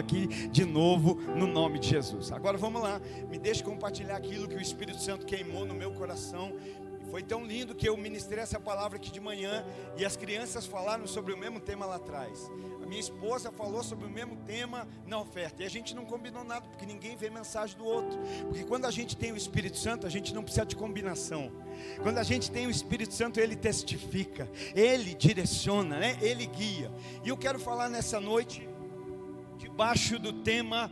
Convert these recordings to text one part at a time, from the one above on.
aqui de novo no nome de Jesus. Agora vamos lá, me deixe compartilhar aquilo que o Espírito Santo queimou no meu coração. E foi tão lindo que eu ministrei essa palavra aqui de manhã e as crianças falaram sobre o mesmo tema lá atrás. A minha esposa falou sobre o mesmo tema na oferta, e a gente não combinou nada, porque ninguém vê mensagem do outro. Porque quando a gente tem o Espírito Santo, a gente não precisa de combinação. Quando a gente tem o Espírito Santo, Ele testifica, Ele direciona, né? Ele guia. E eu quero falar nessa noite debaixo do tema: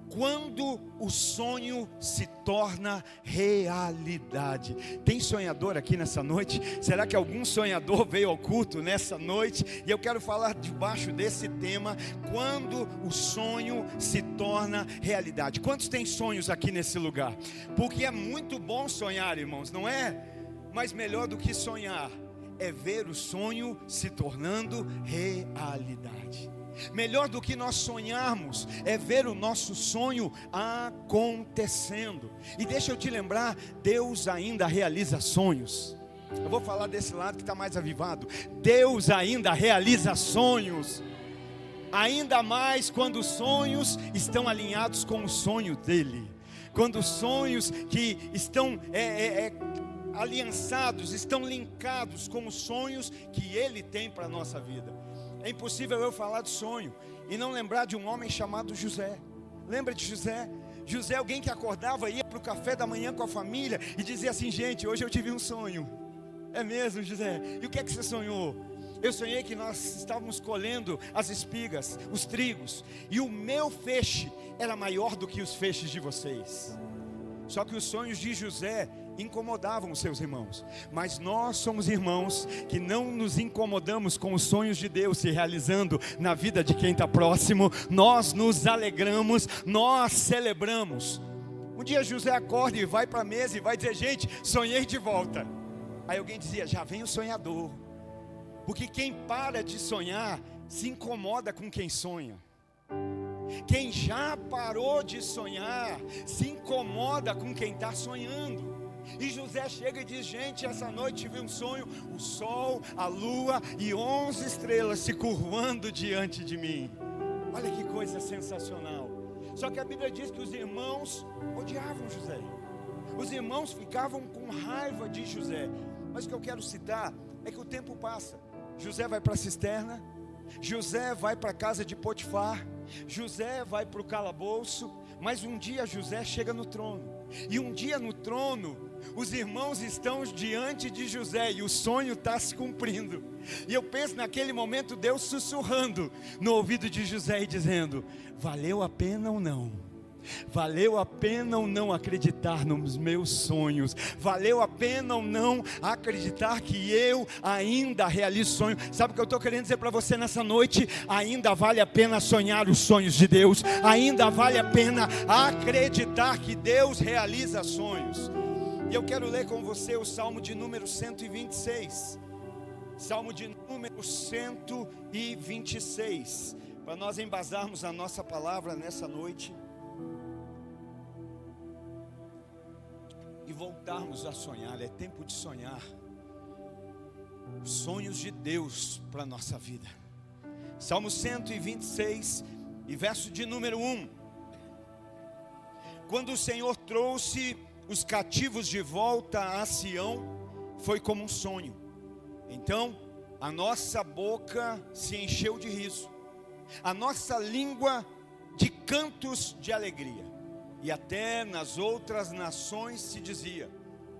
quando o sonho se torna realidade. Tem sonhador aqui nessa noite? Será que algum sonhador veio ao culto nessa noite? E eu quero falar debaixo desse tema: quando o sonho se torna realidade. Quantos têm sonhos aqui nesse lugar? Porque é muito bom sonhar, irmãos, não é? Mas melhor do que sonhar é ver o sonho se tornando realidade. Melhor do que nós sonharmos é ver o nosso sonho acontecendo. E deixa eu te lembrar, Deus ainda realiza sonhos. Eu vou falar desse lado que está mais avivado. Deus ainda realiza sonhos. Ainda mais quando os sonhos estão alinhados com o sonho dEle. Quando os sonhos que estão aliançados, estão linkados com os sonhos que Ele tem para a nossa vida. É impossível eu falar de sonho e não lembrar de um homem chamado José. Lembra de José? José é alguém que acordava, ia para o café da manhã com a família e dizia assim: gente, hoje eu tive um sonho. É mesmo, José? E o que é que você sonhou? Eu sonhei que nós estávamos colhendo as espigas, os trigos, e o meu feixe era maior do que os feixes de vocês. Só que os sonhos de José incomodavam os seus irmãos. Mas nós somos irmãos que não nos incomodamos com os sonhos de Deus se realizando na vida de quem está próximo. Nós nos alegramos, nós celebramos. Um dia José acorda e vai para a mesa e vai dizer: gente, sonhei de volta. Aí alguém dizia: já vem o sonhador. Porque quem para de sonhar se incomoda com quem sonha. Quem já parou de sonhar se incomoda com quem está sonhando. E José chega e diz: gente, essa noite tive um sonho, o sol, a lua e 11 estrelas se curvando diante de mim. Olha que coisa sensacional. Só que a Bíblia diz que os irmãos odiavam José. Os irmãos ficavam com raiva de José. Mas o que eu quero citar é que o tempo passa. José vai para a cisterna, José vai para a casa de Potifar, José vai para o calabouço. Mas um dia José chega no trono. E um dia no trono, os irmãos estão diante de José e o sonho está se cumprindo. E eu penso naquele momento Deus sussurrando no ouvido de José e dizendo: valeu a pena ou não? Valeu a pena ou não acreditar nos meus sonhos? Valeu a pena ou não acreditar que eu ainda realizo sonho? Sabe o que eu estou querendo dizer para você nessa noite? Ainda vale a pena sonhar os sonhos de Deus. Ainda vale a pena acreditar que Deus realiza sonhos. E eu quero ler com você o Salmo de número 126. Salmo de número 126. Para nós embasarmos a nossa palavra nessa noite e voltarmos a sonhar. É tempo de sonhar os sonhos de Deus para a nossa vida. Salmo 126 e verso de número 1. Quando o Senhor trouxe os cativos de volta a Sião, foi como um sonho. Então a nossa boca se encheu de riso, a nossa língua de cantos de alegria. E até nas outras nações se dizia: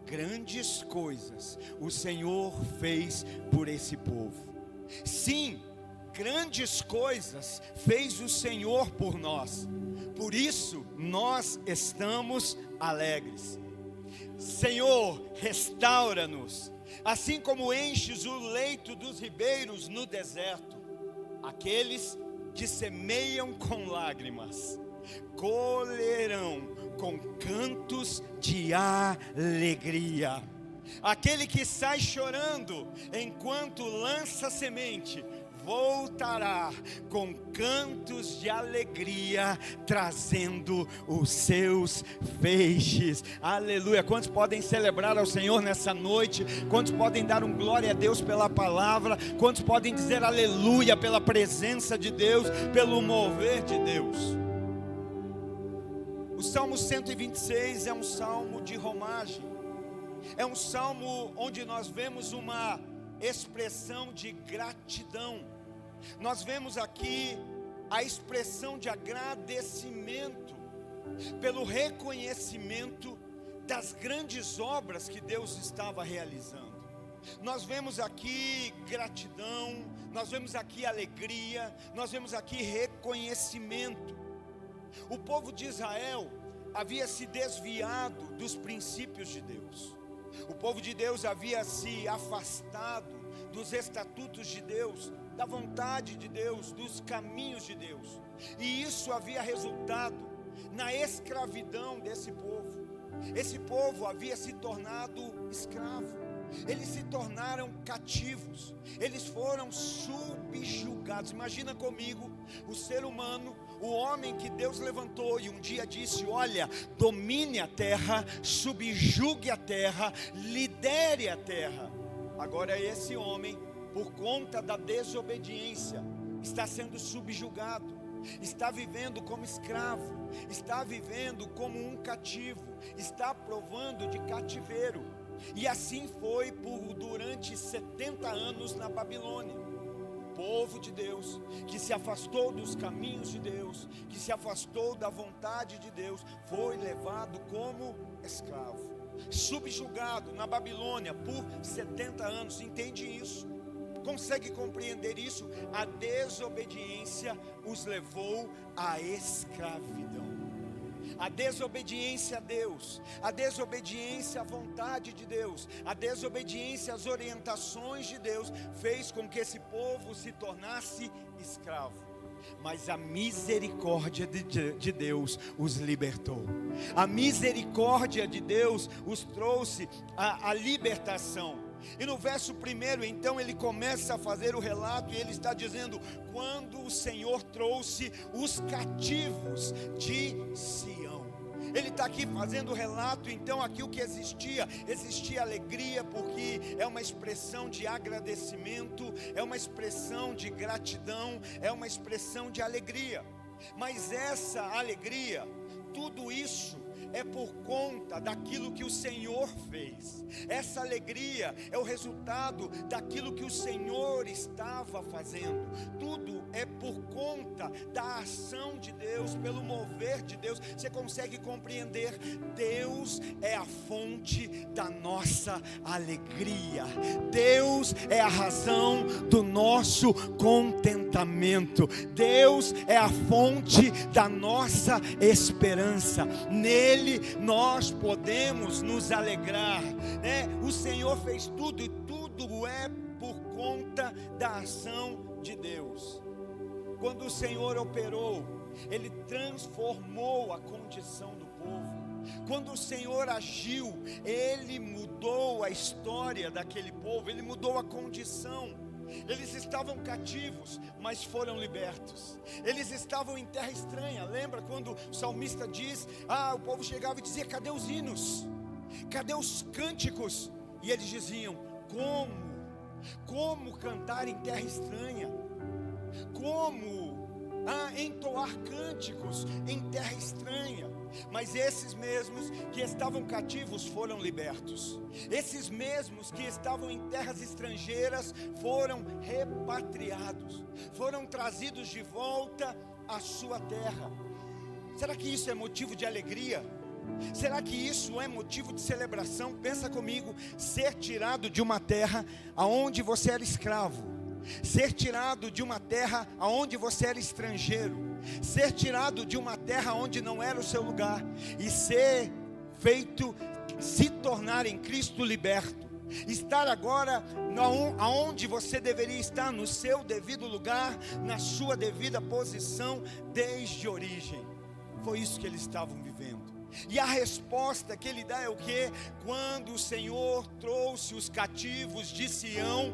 grandes coisas o Senhor fez por esse povo. Sim, grandes coisas fez o Senhor por nós. Por isso nós estamos alegres. Senhor, restaura-nos, assim como enches o leito dos ribeiros no deserto. Aqueles que semeiam com lágrimas colherão com cantos de alegria. Aquele que sai chorando enquanto lança semente, voltará com cantos de alegria, trazendo os seus feixes. Aleluia. Quantos podem celebrar ao Senhor nessa noite? Quantos podem dar um glória a Deus pela palavra? Quantos podem dizer aleluia pela presença de Deus, pelo mover de Deus? O Salmo 126 é um salmo de romagem. É um salmo onde nós vemos uma expressão de gratidão. Nós vemos aqui a expressão de agradecimento pelo reconhecimento das grandes obras que Deus estava realizando. Nós vemos aqui gratidão, nós vemos aqui alegria, nós vemos aqui reconhecimento. O povo de Israel havia se desviado dos princípios de Deus. O povo de Deus havia se afastado dos estatutos de Deus, da vontade de Deus, dos caminhos de Deus. E isso havia resultado na escravidão desse povo. Esse povo havia se tornado escravo. Eles se tornaram cativos. Eles foram subjugados. Imagina comigo o ser humano, o homem que Deus levantou e um dia disse: olha, domine a terra, subjugue a terra, lidere a terra. Agora esse homem, por conta da desobediência, está sendo subjugado, está vivendo como escravo, está vivendo como um cativo, está provando de cativeiro. E assim foi durante 70 anos na Babilônia. O povo de Deus, que se afastou dos caminhos de Deus, que se afastou da vontade de Deus, foi levado como escravo, subjugado na Babilônia por 70 anos. Entende isso? Consegue compreender isso? A desobediência os levou à escravidão. A desobediência a Deus, a desobediência à vontade de Deus, a desobediência às orientações de Deus fez com que esse povo se tornasse escravo. Mas a misericórdia de Deus os libertou. A misericórdia de Deus os trouxe a libertação. E no verso 1, então, ele começa a fazer o relato e ele está dizendo: quando o Senhor trouxe os cativos de Sião. Ele está aqui fazendo o relato. Então aqui o que existia alegria, porque é uma expressão de agradecimento, é uma expressão de gratidão, é uma expressão de alegria. Mas essa alegria, tudo isso é por conta daquilo que o Senhor fez. Essa alegria é o resultado daquilo que o Senhor estava fazendo. Tudo é por conta da ação de Deus, pelo mover de Deus. Você consegue compreender? Deus é a fonte da nossa alegria. Deus é a razão do nosso contentamento. Deus é a fonte da nossa esperança. Nele nós podemos nos alegrar, né? O Senhor fez tudo e tudo é por conta da ação de Deus. Quando o Senhor operou, Ele transformou a condição do povo. Quando o Senhor agiu, Ele mudou a história daquele povo, Ele mudou a condição. Eles estavam cativos, mas foram libertos. Eles estavam em terra estranha. Lembra quando o salmista diz: o povo chegava e dizia: cadê os hinos? Cadê os cânticos? E eles diziam: como cantar em terra estranha? Como entoar cânticos em terra estranha? Mas esses mesmos que estavam cativos foram libertos. Esses mesmos que estavam em terras estrangeiras foram repatriados, foram trazidos de volta à sua terra. Será que isso é motivo de alegria? Será que isso é motivo de celebração? Pensa comigo: ser tirado de uma terra aonde você era escravo, ser tirado de uma terra aonde você era estrangeiro, ser tirado de uma terra onde não era o seu lugar e ser feito, se tornar em Cristo liberto, estar agora aonde você deveria estar, no seu devido lugar, na sua devida posição desde a origem. Foi isso que eles estavam vivendo. E a resposta que ele dá é o quê? Quando o Senhor trouxe os cativos de Sião,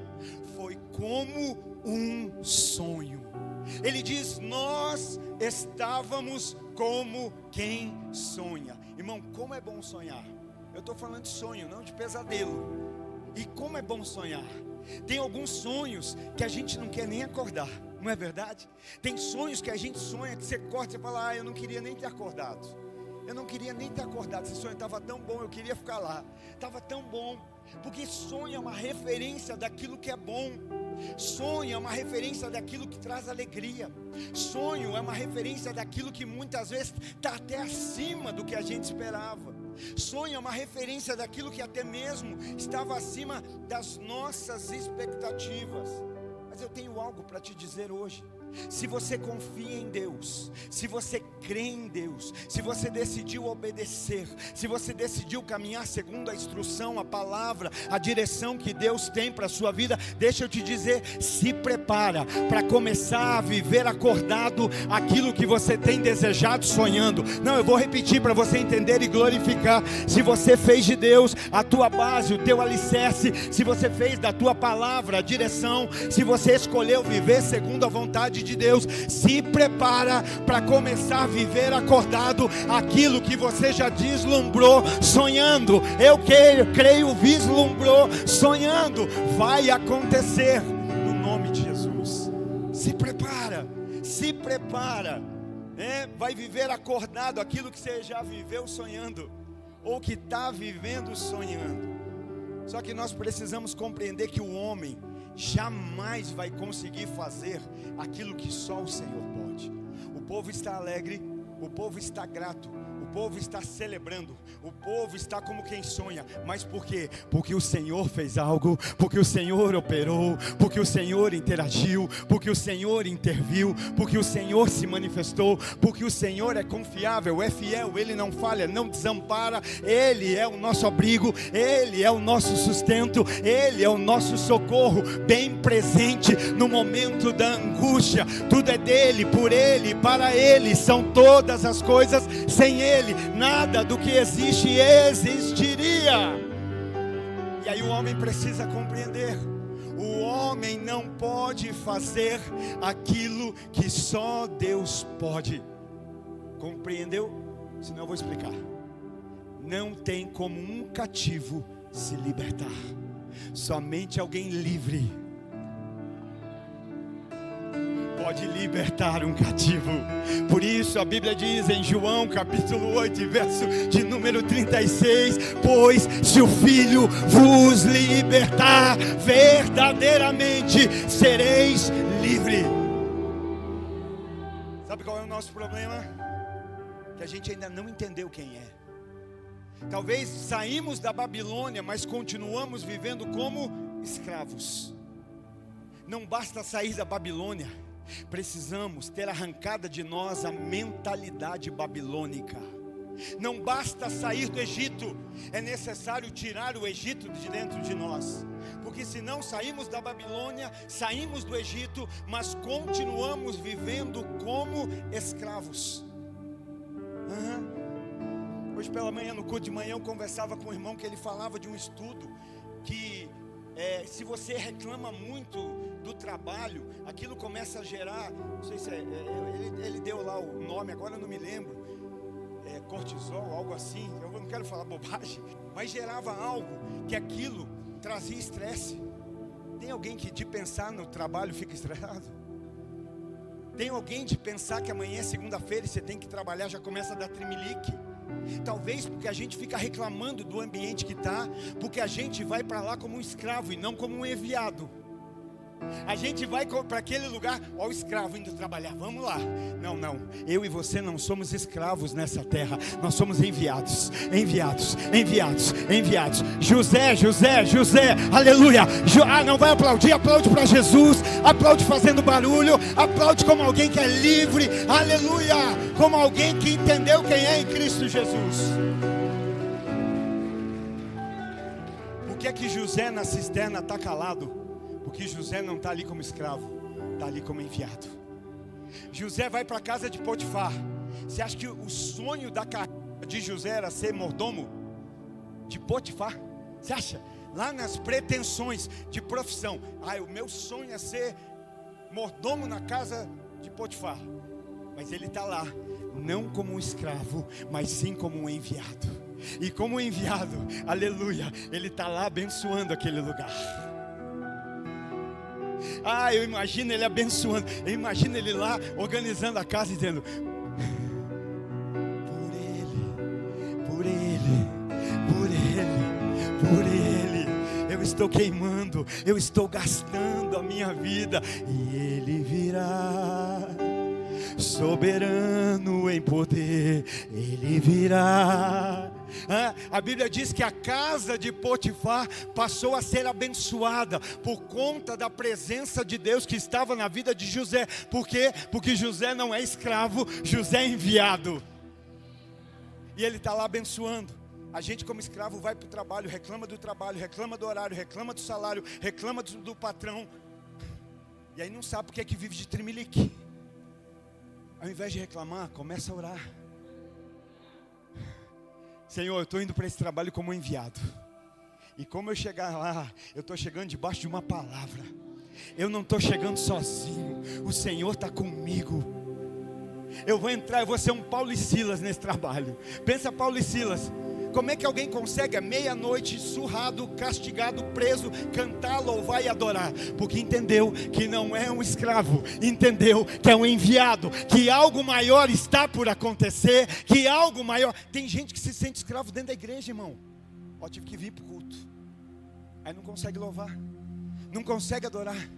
foi como um sonho. Ele diz: nós estávamos como quem sonha. Irmão, como é bom sonhar. Eu estou falando de sonho, não de pesadelo. E como é bom sonhar. Tem alguns sonhos que a gente não quer nem acordar, não é verdade? Tem sonhos que a gente sonha, que você acorda e você fala: eu não queria nem ter acordado. Eu não queria nem ter acordado. Esse sonho estava tão bom, eu queria ficar lá. Estava tão bom. Porque sonho é uma referência daquilo que é bom. Sonho é uma referência daquilo que traz alegria. Sonho é uma referência daquilo que muitas vezes está até acima do que a gente esperava. Sonho é uma referência daquilo que até mesmo estava acima das nossas expectativas. Mas eu tenho algo para te dizer hoje. Se você confia em Deus, se você crê em Deus, se você decidiu obedecer, se você decidiu caminhar segundo a instrução, a palavra, a direção que Deus tem para a sua vida, deixa eu te dizer, se prepara para começar a viver acordado aquilo que você tem desejado, sonhando. Não, eu vou repetir para você entender e glorificar. Se você fez de Deus a tua base, o teu alicerce, se você fez da tua palavra a direção, se você escolheu viver segundo a vontade de Deus, se prepara para começar a viver acordado aquilo que você já deslumbrou sonhando. Eu creio, vislumbrou sonhando, vai acontecer no nome de Jesus. Se prepara, vai viver acordado aquilo que você já viveu sonhando, ou que está vivendo sonhando. Só que nós precisamos compreender que o homem jamais vai conseguir fazer aquilo que só o Senhor pode. O povo está alegre, o povo está grato, o povo está celebrando, o povo está como quem sonha. Mas por quê? Porque o Senhor fez algo, porque o Senhor operou, porque o Senhor interagiu, porque o Senhor interviu, porque o Senhor se manifestou, porque o Senhor é confiável, é fiel, Ele não falha, não desampara. Ele é o nosso abrigo, Ele é o nosso sustento, Ele é o nosso socorro, bem presente no momento da angústia. Tudo é dele, por Ele, para Ele são todas as coisas. Sem Ele nada do que existe existiria. E aí o homem precisa compreender: o homem não pode fazer aquilo que só Deus pode. Compreendeu? Senão eu vou explicar. Não tem como um cativo se libertar. Somente alguém livre pode libertar um cativo. Por isso a Bíblia diz em João capítulo 8, verso de número 36: pois se o Filho vos libertar, verdadeiramente sereis livres. Sabe qual é o nosso problema? Que a gente ainda não entendeu quem é. Talvez saímos da Babilônia, mas continuamos vivendo como escravos. Não basta sair da Babilônia, precisamos ter arrancada de nós a mentalidade babilônica. Não basta sair do Egito, é necessário tirar o Egito de dentro de nós. Porque se não saímos da Babilônia, saímos do Egito, mas continuamos vivendo como escravos. Hoje pela manhã, no culto de manhã, eu conversava com um irmão que ele falava de um estudo que se você reclama muito do trabalho, aquilo começa a gerar, não sei se ele deu lá o nome, agora eu não me lembro, cortisol, algo assim, eu não quero falar bobagem, mas gerava algo que aquilo trazia estresse. Tem alguém que de pensar no trabalho fica estressado? Tem alguém de pensar que amanhã é segunda-feira e você tem que trabalhar, já começa a dar tremelique? Talvez porque a gente fica reclamando do ambiente que está, porque a gente vai para lá como um escravo e não como um enviado. A gente vai para aquele lugar, ó, o escravo indo trabalhar, vamos lá. Não, eu e você não somos escravos nessa terra, nós somos enviados. José, aleluia. Não vai aplaudir, aplaude para Jesus, aplaude fazendo barulho, aplaude como alguém que é livre, aleluia, como alguém que entendeu quem é em Cristo Jesus. Por que José na cisterna está calado? Porque José não está ali como escravo, está ali como enviado. José vai para a casa de Potifar. Você acha que o sonho da carreira de José era ser mordomo de Potifar? Você acha? Lá nas pretensões de profissão, o meu sonho é ser mordomo na casa de Potifar. Mas ele está lá, não como um escravo, mas sim como um enviado. E como enviado, aleluia, ele está lá abençoando aquele lugar. Eu imagino ele abençoando. Eu imagino ele lá organizando a casa e dizendo: por ele, eu estou queimando, eu estou gastando a minha vida, e ele virá, soberano em poder, ele virá. A Bíblia diz que a casa de Potifar passou a ser abençoada por conta da presença de Deus que estava na vida de José. Por quê? Porque José não é escravo, José é enviado. E ele está lá abençoando. A gente como escravo vai para o trabalho, reclama do horário, reclama do salário, reclama do patrão. E aí não sabe porque é que vive de trimelique. Ao invés de reclamar, começa a orar. Senhor, eu estou indo para esse trabalho como enviado. E como eu chegar lá, eu estou chegando debaixo de uma palavra. Eu não estou chegando sozinho. O Senhor está comigo. Eu vou entrar, eu vou ser um Paulo e Silas nesse trabalho. Pensa Paulo e Silas. Como é que alguém consegue à meia-noite, surrado, castigado, preso, cantar, louvar e adorar? Porque entendeu que não é um escravo, entendeu que é um enviado, que algo maior está por acontecer, que algo maior. Tem gente que se sente escravo dentro da igreja, irmão. Tive que vir para o culto, aí não consegue louvar, não consegue adorar.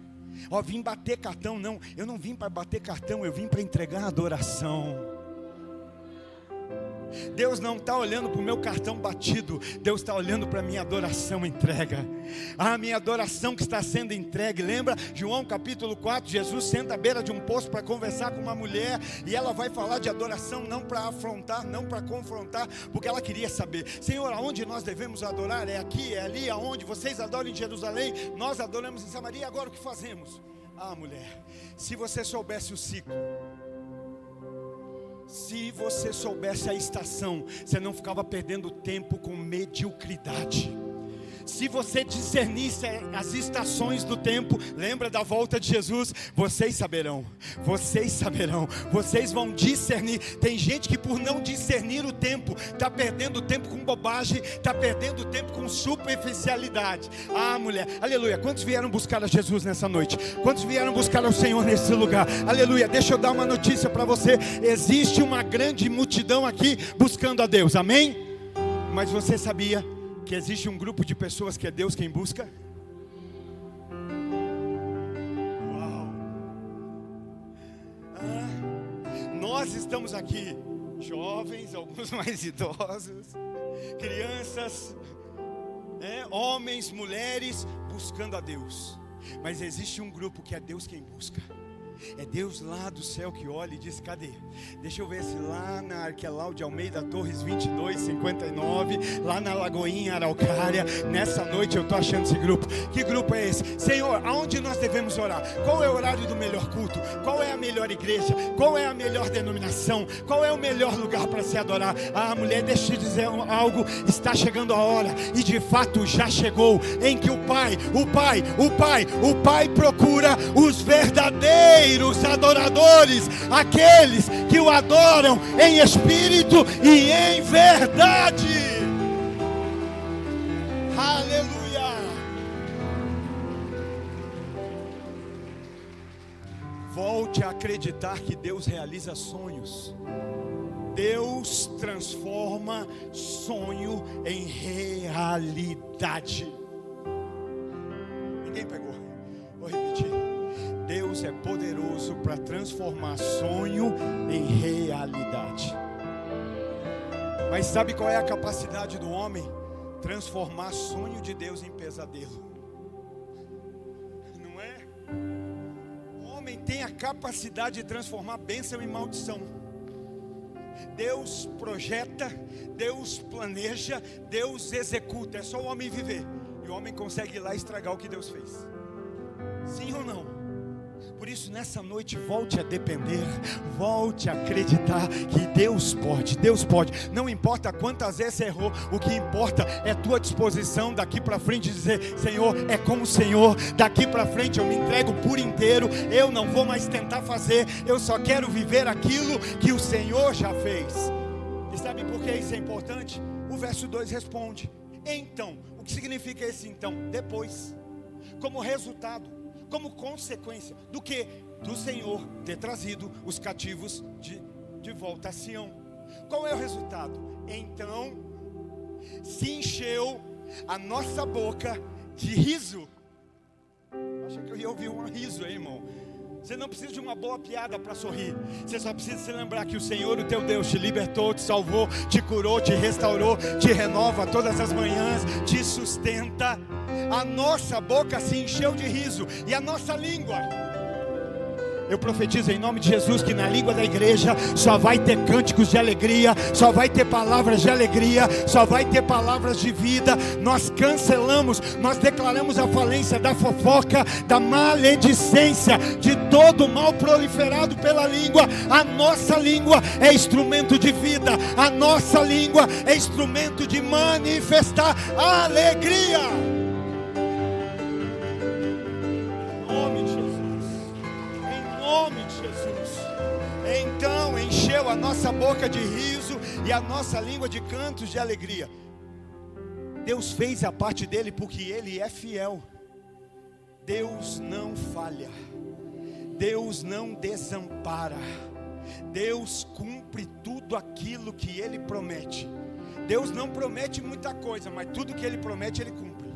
Vim bater cartão. Não, eu não vim para bater cartão, eu vim para entregar adoração. Deus não está olhando para o meu cartão batido, Deus está olhando para a minha adoração entrega. A minha adoração que está sendo entregue. Lembra João capítulo 4, Jesus senta à beira de um poço para conversar com uma mulher, e ela vai falar de adoração, não para afrontar, não para confrontar, porque ela queria saber: Senhor, aonde nós devemos adorar? É aqui, é ali, aonde? Vocês adoram em Jerusalém, nós adoramos em Samaria, agora o que fazemos? Mulher, se você soubesse o ciclo, se você soubesse a estação, você não ficava perdendo tempo com mediocridade. Se você discernisse as estações do tempo, lembra da volta de Jesus? Vocês saberão, vocês vão discernir. Tem gente que por não discernir o tempo, está perdendo tempo com bobagem, está perdendo tempo com superficialidade. Mulher, aleluia. Quantos vieram buscar a Jesus nessa noite? Quantos vieram buscar ao Senhor nesse lugar? Aleluia. Deixa eu dar uma notícia para você. Existe uma grande multidão aqui buscando a Deus, amém? Mas você sabia que existe um grupo de pessoas que é Deus quem busca? Uau! Nós estamos aqui, jovens, alguns mais idosos, crianças, homens, mulheres, buscando a Deus. Mas existe um grupo que é Deus quem busca. É Deus lá do céu que olha e diz: cadê? Deixa eu ver se lá na Arquelau de Almeida Torres 2259, lá na Lagoinha Araucária, nessa noite eu estou achando esse grupo. Que grupo é esse? Senhor, aonde nós devemos orar? Qual é o horário do melhor culto? Qual é a melhor igreja? Qual é a melhor denominação? Qual é o melhor lugar para se adorar? Mulher, deixa eu te dizer algo. Está chegando a hora, e de fato já chegou, em que o Pai procura os verdadeiros adoradores, aqueles que o adoram em espírito e em verdade. Aleluia. Volte a acreditar que Deus realiza sonhos. Deus transforma sonho em realidade. Ninguém pegou? Vou repetir. Deus é poderoso para transformar sonho em realidade. Mas sabe qual é a capacidade do homem? Transformar sonho de Deus em pesadelo. Não é? O homem tem a capacidade de transformar bênção em maldição. Deus projeta, Deus planeja, Deus executa. É só o homem viver, e o homem consegue ir lá estragar o que Deus fez. Sim ou não? Por isso, nessa noite, volte a depender, volte a acreditar que Deus pode. Não importa quantas vezes você errou, o que importa é a tua disposição daqui para frente, dizer: Senhor, é com o Senhor, daqui para frente eu me entrego por inteiro, eu não vou mais tentar fazer, eu só quero viver aquilo que o Senhor já fez. E sabe por que isso é importante? O verso 2 responde: então. O que significa esse então? Depois, como resultado, como consequência do que? Do Senhor ter trazido os cativos de volta a Sião. Qual é o resultado? Então se encheu a nossa boca de riso. Acho que eu ia ouvir um riso aí, irmão. Você não precisa de uma boa piada para sorrir. Você só precisa se lembrar que o Senhor, o teu Deus, te libertou, te salvou, te curou, te restaurou, te renova todas as manhãs, te sustenta. A nossa boca se encheu de riso. E a nossa língua, eu profetizo em nome de Jesus que na língua da igreja só vai ter cânticos de alegria, só vai ter palavras de alegria, só vai ter palavras de vida. Nós cancelamos, nós declaramos a falência da fofoca, da maledicência, de todo o mal proliferado pela língua. A nossa língua é instrumento de vida, a nossa língua é instrumento de manifestar alegria. Então encheu a nossa boca de riso e a nossa língua de cantos de alegria. Deus fez a parte dele porque Ele é fiel. Deus não falha, Deus não desampara, Deus cumpre tudo aquilo que Ele promete. Deus não promete muita coisa, mas tudo que Ele promete Ele cumpre.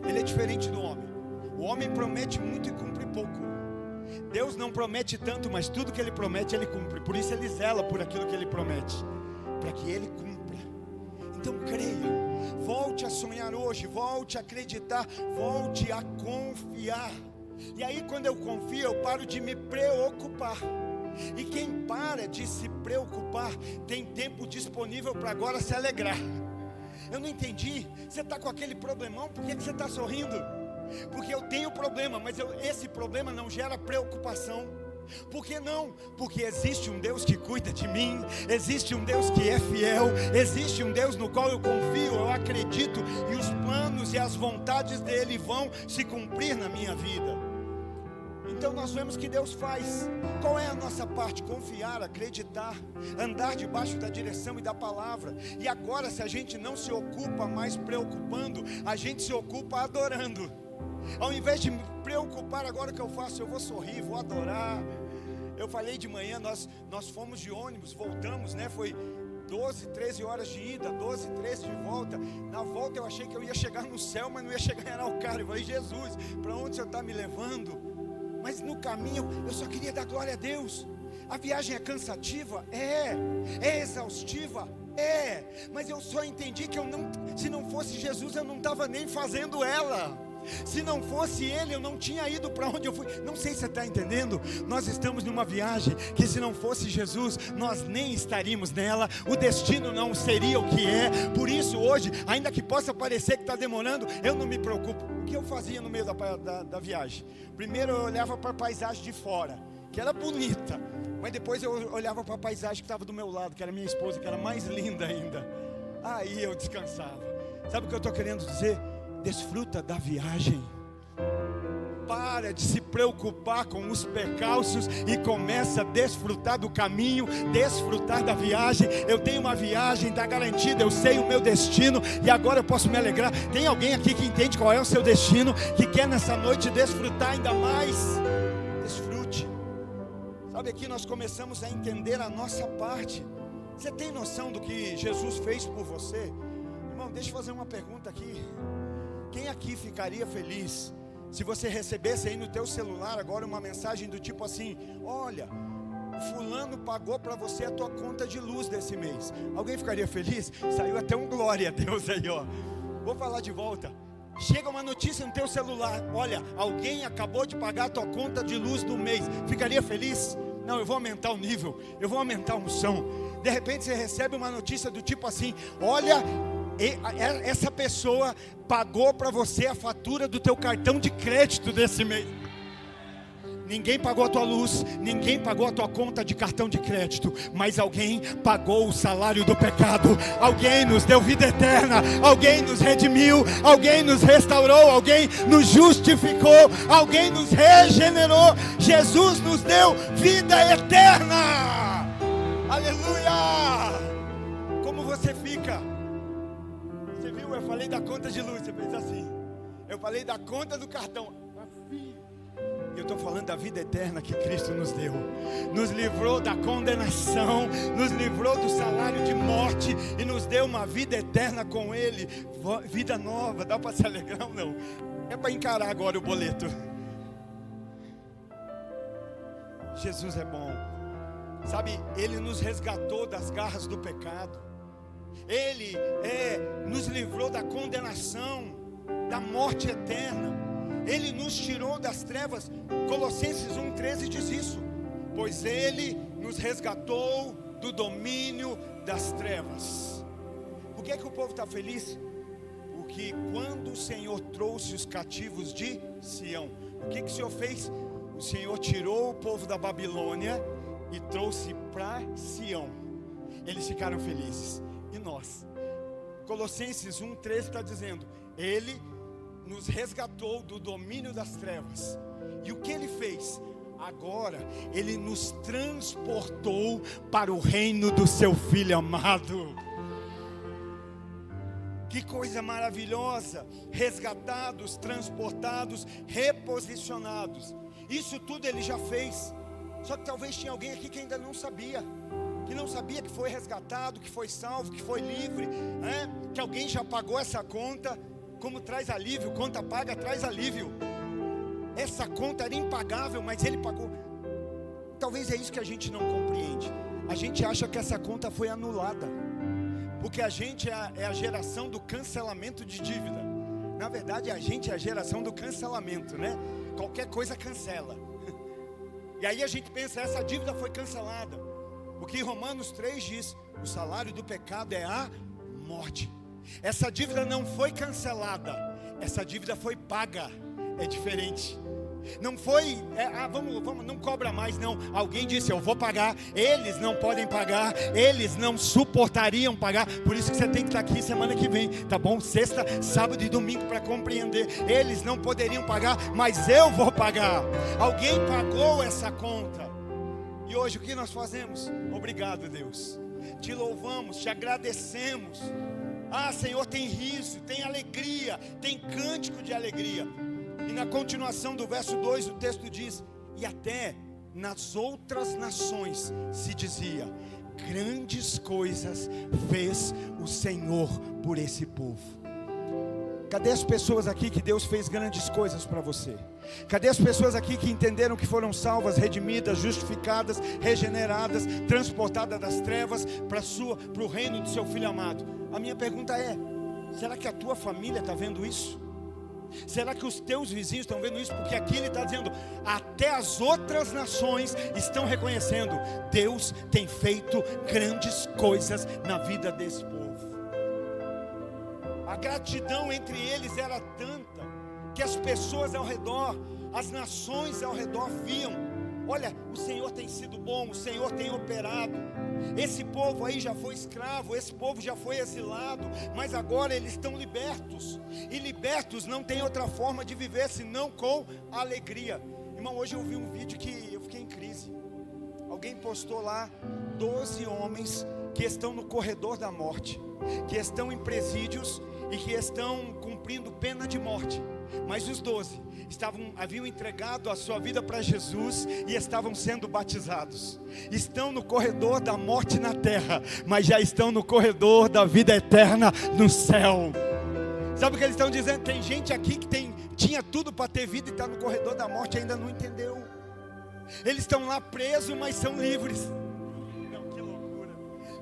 Ele é diferente do homem. O homem promete muito e cumpre pouco. Deus não promete tanto, mas tudo que Ele promete Ele cumpre. Por isso Ele zela por aquilo que Ele promete, para que Ele cumpra. Então creia, volte a sonhar hoje, volte a acreditar, volte a confiar. E aí quando eu confio, eu paro de me preocupar. E quem para de se preocupar tem tempo disponível para agora se alegrar. Eu não entendi, você está com aquele problemão, por que você está sorrindo? Porque eu tenho problema, mas esse problema não gera preocupação. Por que não? Porque existe um Deus que cuida de mim, existe um Deus que é fiel, existe um Deus no qual eu confio, eu acredito, e os planos e as vontades dele vão se cumprir na minha vida. Então nós vemos que Deus faz. Qual é a nossa parte? Confiar, acreditar, andar debaixo da direção e da palavra. E agora, se a gente não se ocupa mais preocupando, a gente se ocupa adorando. Ao invés de me preocupar, agora o que eu faço? Eu vou sorrir, vou adorar. Eu falei de manhã, nós fomos de ônibus, voltamos, né? Foi 12, 13 horas de ida, 12, 13 de volta. Na volta eu achei que eu ia chegar no céu, mas não ia chegar em Araucária. Eu falei: Jesus, para onde o Senhor está me levando? Mas no caminho eu só queria dar glória a Deus. A viagem é cansativa? É exaustiva? Mas eu só entendi que se não fosse Jesus eu não estava nem fazendo ela. Se não fosse Ele, eu não tinha ido para onde eu fui. Não sei se você está entendendo. Nós estamos numa viagem que, se não fosse Jesus, nós nem estaríamos nela. O destino não seria o que é. Por isso hoje, ainda que possa parecer que está demorando, eu não me preocupo. O que eu fazia no meio da viagem? Primeiro eu olhava para a paisagem de fora, que era bonita, mas depois eu olhava para a paisagem que estava do meu lado, que era minha esposa, que era mais linda ainda. Aí eu descansava. Sabe o que eu estou querendo dizer? Desfruta da viagem. Para de se preocupar com os percalços e começa a desfrutar do caminho, desfrutar da viagem. Eu tenho uma viagem, está garantida, eu sei o meu destino e agora eu posso me alegrar. Tem alguém aqui que entende qual é o seu destino, que quer nessa noite desfrutar ainda mais? Desfrute. Sabe, aqui nós começamos a entender a nossa parte. Você tem noção do que Jesus fez por você? Irmão, deixa eu fazer uma pergunta aqui. Quem aqui ficaria feliz se você recebesse aí no teu celular agora uma mensagem do tipo assim: olha, o fulano pagou para você a tua conta de luz desse mês? Alguém ficaria feliz? Saiu até um glória a Deus aí, ó. Vou falar de volta. Chega uma notícia no teu celular: olha, alguém acabou de pagar a tua conta de luz do mês. Ficaria feliz? Não, eu vou aumentar o nível, eu vou aumentar a unção. De repente você recebe uma notícia do tipo assim: olha, essa pessoa pagou para você a fatura do teu cartão de crédito desse mês. Ninguém pagou a tua luz, ninguém pagou a tua conta de cartão de crédito, mas alguém pagou o salário do pecado. Alguém nos deu vida eterna, alguém nos redimiu, alguém nos restaurou, alguém nos justificou, alguém nos regenerou. Jesus nos deu vida eterna. Aleluia! Como você fica? Você viu? Eu falei da conta de luz, você fez assim. Eu falei da conta do cartão. Eu estou falando da vida eterna que Cristo nos deu. Nos livrou da condenação, nos livrou do salário de morte e nos deu uma vida eterna com Ele. Vida nova. Dá para se alegrar ou não? É para encarar agora o boleto. Jesus é bom. Sabe, Ele nos resgatou das garras do pecado. Ele nos livrou da condenação, da morte eterna. Ele nos tirou das trevas. Colossenses 1,13 diz isso. Pois Ele nos resgatou do domínio das trevas. Por que o povo está feliz? Porque quando o Senhor trouxe os cativos de Sião, o que o Senhor fez? O Senhor tirou o povo da Babilônia e trouxe para Sião. Eles ficaram felizes. E nós? Colossenses 1,13 está dizendo: Ele nos resgatou do domínio das trevas. E o que Ele fez? Agora Ele nos transportou para o reino do seu Filho amado. Que coisa maravilhosa! Resgatados, transportados, reposicionados. Isso tudo Ele já fez. Só que talvez tinha alguém aqui que ainda não sabia. Que não sabia que foi resgatado, que foi salvo, que foi livre, né? Que alguém já pagou essa conta. Como traz alívio, conta paga traz alívio. Essa conta era impagável, mas Ele pagou. Talvez é isso que a gente não compreende. A gente acha que essa conta foi anulada, porque a gente é a geração do cancelamento de dívida. Na verdade, a gente é a geração do cancelamento, né? Qualquer coisa cancela. E aí a gente pensa, essa dívida foi cancelada. Porque Romanos 3 diz: o salário do pecado é a morte. Essa dívida não foi cancelada, essa dívida foi paga. É diferente. Não foi, vamos, não cobra mais não. Alguém disse, eu vou pagar. Eles não podem pagar, eles não suportariam pagar. Por isso que você tem que estar aqui semana que vem, tá bom? Sexta, sábado e domingo para compreender. Eles não poderiam pagar, mas eu vou pagar. Alguém pagou essa conta. E hoje o que nós fazemos? Obrigado, Deus. Te louvamos, te agradecemos. Ah, Senhor, tem riso, tem alegria, tem cântico de alegria. E na continuação do verso 2 o texto diz: e até nas outras nações se dizia: grandes coisas fez o Senhor por esse povo. Cadê as pessoas aqui que Deus fez grandes coisas para você? Cadê as pessoas aqui que entenderam que foram salvas, redimidas, justificadas, regeneradas, transportadas das trevas para o reino do seu Filho amado? A minha pergunta é: será que a tua família está vendo isso? Será que os teus vizinhos estão vendo isso? Porque aqui ele está dizendo, até as outras nações estão reconhecendo: Deus tem feito grandes coisas na vida desse povo. A gratidão entre eles era tanta, que as pessoas ao redor, as nações ao redor viam: olha, o Senhor tem sido bom, o Senhor tem operado. Esse povo aí já foi escravo, esse povo já foi exilado, mas agora eles estão libertos. E libertos não tem outra forma de viver senão com alegria. Irmão, hoje eu vi um vídeo que eu fiquei em crise. Alguém postou lá 12 homens que estão no corredor da morte, que estão em presídios e que estão cumprindo pena de morte. Mas os 12 haviam entregado a sua vida para Jesus e estavam sendo batizados. Estão no corredor da morte na terra, mas já estão no corredor da vida eterna no céu. Sabe o que eles estão dizendo? Tem gente aqui que tinha tudo para ter vida e está no corredor da morte e ainda não entendeu. Eles estão lá presos, mas são livres. Não, que loucura.